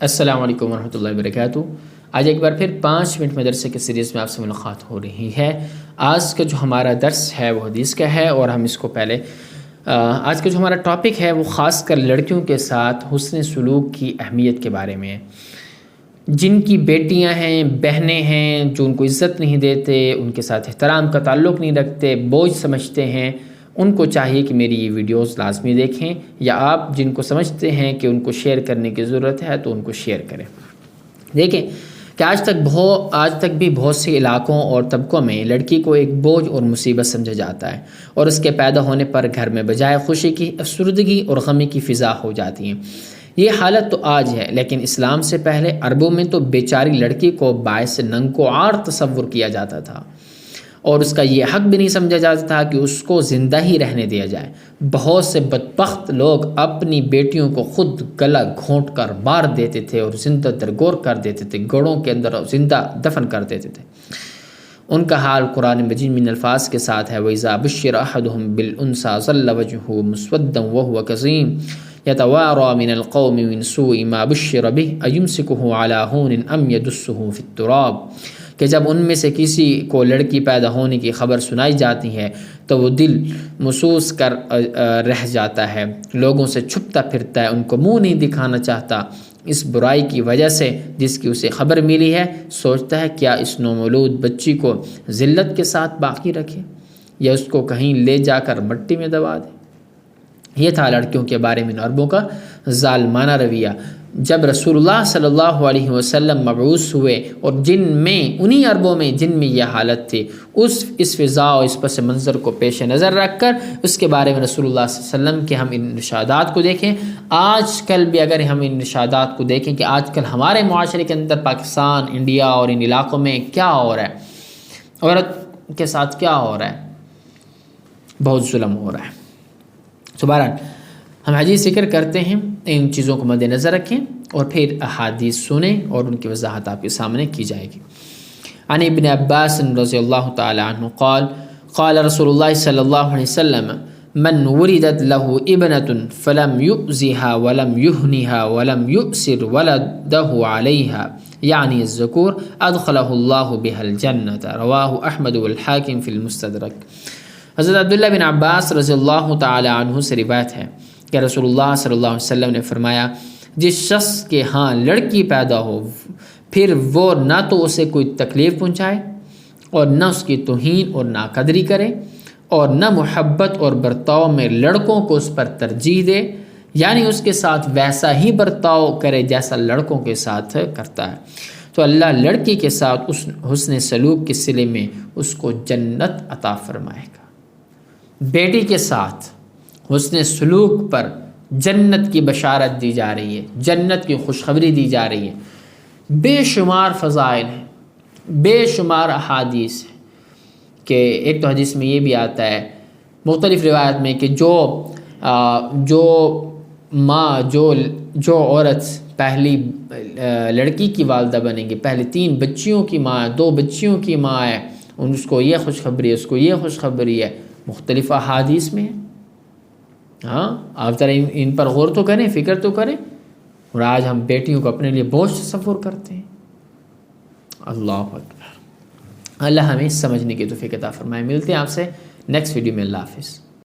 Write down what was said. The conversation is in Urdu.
السلام علیکم ورحمۃ اللہ وبرکاتہ۔ آج ایک بار پھر 5 منٹ مدرسے کے سیریز میں آپ سے ملاقات ہو رہی ہے۔ آج کا جو ہمارا درس ہے وہ حدیث کا ہے، اور ہم اس کو پہلے آج کا جو ہمارا ٹاپک ہے وہ خاص کر لڑکیوں کے ساتھ حسن سلوک کی اہمیت کے بارے میں ہے۔ جن کی بیٹیاں ہیں، بہنیں ہیں، جو ان کو عزت نہیں دیتے، ان کے ساتھ احترام کا تعلق نہیں رکھتے، بوجھ سمجھتے ہیں، ان کو چاہیے کہ میری یہ ویڈیوز لازمی دیکھیں، یا آپ جن کو سمجھتے ہیں کہ ان کو شیئر کرنے کی ضرورت ہے تو ان کو شیئر کریں۔ دیکھیں کہ آج تک بھی بہت سے علاقوں اور طبقوں میں لڑکی کو ایک بوجھ اور مصیبت سمجھا جاتا ہے، اور اس کے پیدا ہونے پر گھر میں بجائے خوشی کی افسردگی اور غمی کی فضا ہو جاتی ہیں۔ یہ حالت تو آج ہے، لیکن اسلام سے پہلے عربوں میں تو بیچاری لڑکی کو باعث ننگ و عار تصور کیا جاتا تھا، اور اس کا یہ حق بھی نہیں سمجھا جاتا تھا کہ اس کو زندہ ہی رہنے دیا جائے۔ بہت سے بدبخت لوگ اپنی بیٹیوں کو خود گلا گھونٹ کر مار دیتے تھے اور زندہ درگور کر دیتے تھے، گڑوں کے اندر زندہ دفن کر دیتے تھے۔ ان کا حال قرآن مجید میں الفاظ کے ساتھ ہے، وَإِذَا بُشِّرَ أَحَدُهُم بِالْأُنثىٰ ظَلَّ وَجْهُهُ مُسْوَدًّا وَهُوَ كَظِيمٌ يَتَوَارَىٰ مِنَ الْقَوْمِ مِنْ سُوءِ مَا بُشِّرَ بِهِ أَيُمْسِكُهُ عَلَىٰ هُونٍ أَمْ يَدُسُّهُ فِي التُّرَابِ، کہ جب ان میں سے کسی کو لڑکی پیدا ہونے کی خبر سنائی جاتی ہے تو وہ دل محسوس کر رہ جاتا ہے، لوگوں سے چھپتا پھرتا ہے، ان کو منہ نہیں دکھانا چاہتا اس برائی کی وجہ سے جس کی اسے خبر ملی ہے۔ سوچتا ہے کیا اس نومولود بچی کو ذلت کے ساتھ باقی رکھے یا اس کو کہیں لے جا کر مٹی میں دبا دے۔ یہ تھا لڑکیوں کے بارے میں عربوں کا ظالمانہ رویہ۔ جب رسول اللہ صلی اللہ علیہ وسلم مبعوث ہوئے اور انہی عربوں میں جن میں یہ حالت تھی، اس فضا اور اس پس منظر کو پیش نظر رکھ کر اس کے بارے میں رسول اللہ صلی اللہ علیہ وسلم کے ہم ان ارشادات کو دیکھیں۔ آج کل بھی اگر ہم ان ارشادات کو دیکھیں کہ آج کل ہمارے معاشرے کے اندر پاکستان، انڈیا اور ان علاقوں میں کیا ہو رہا ہے، عورت کے ساتھ کیا ہو رہا ہے، بہت ظلم ہو رہا ہے۔ بہرحال ہم حدیث ذکر کرتے ہیں، ان چیزوں کو مد نظر رکھیں اور پھر احادیث سنیں اور ان کی وضاحت آپ کے سامنے کی جائے گی۔ عن ابن عباس رضی اللہ تعالی عنہ قال قال رسول اللہ صلی اللہ علیہ وسلم من وردت له ابنة فلم يؤذها ولم يهنها ولم يؤسر ولده عليها يعني الذكور ادخله الله بها الجنة، رواه احمد والحاکم فی المستدرک۔ حضرت عبداللہ بن عباس رضی اللہ تعالی عنہ سے روایت ہے کہ رسول اللہ صلی اللہ علیہ وسلم نے فرمایا، جس شخص کے ہاں لڑکی پیدا ہو پھر وہ نہ تو اسے کوئی تکلیف پہنچائے اور نہ اس کی توہین اور ناقدری کرے، اور نہ محبت اور برتاؤ میں لڑکوں کو اس پر ترجیح دے، یعنی اس کے ساتھ ویسا ہی برتاؤ کرے جیسا لڑکوں کے ساتھ کرتا ہے، تو اللہ لڑکی کے ساتھ اس حسن سلوک کے صلے میں اس کو جنت عطا فرمائے گا۔ بیٹی کے ساتھ حسن سلوک پر جنت کی بشارت دی جا رہی ہے، جنت کی خوشخبری دی جا رہی ہے۔ بے شمار فضائل ہیں، بے شمار احادیث ہیں، کہ ایک تو حدیث میں یہ بھی آتا ہے مختلف روایت میں کہ جو عورت پہلی لڑکی کی والدہ بنے گی، پہلے 3 بچیوں کی ماں ہے، 2 بچیوں کی ماں ہے، اس کو یہ خوشخبری ہے، اس کو یہ خوشخبری ہے، مختلف احادیث میں ہے۔ ہاں، آپ ذرا ان پر غور تو کریں، فکر تو کریں، اور آج ہم بیٹیوں کو اپنے لیے بوجھ تصور کرتے ہیں۔ اللہ اکبر۔ اللہ ہمیں سمجھنے کی توفیق عطا فرمائے۔ ملتے ہیں آپ سے نیکسٹ ویڈیو میں۔ اللہ حافظ۔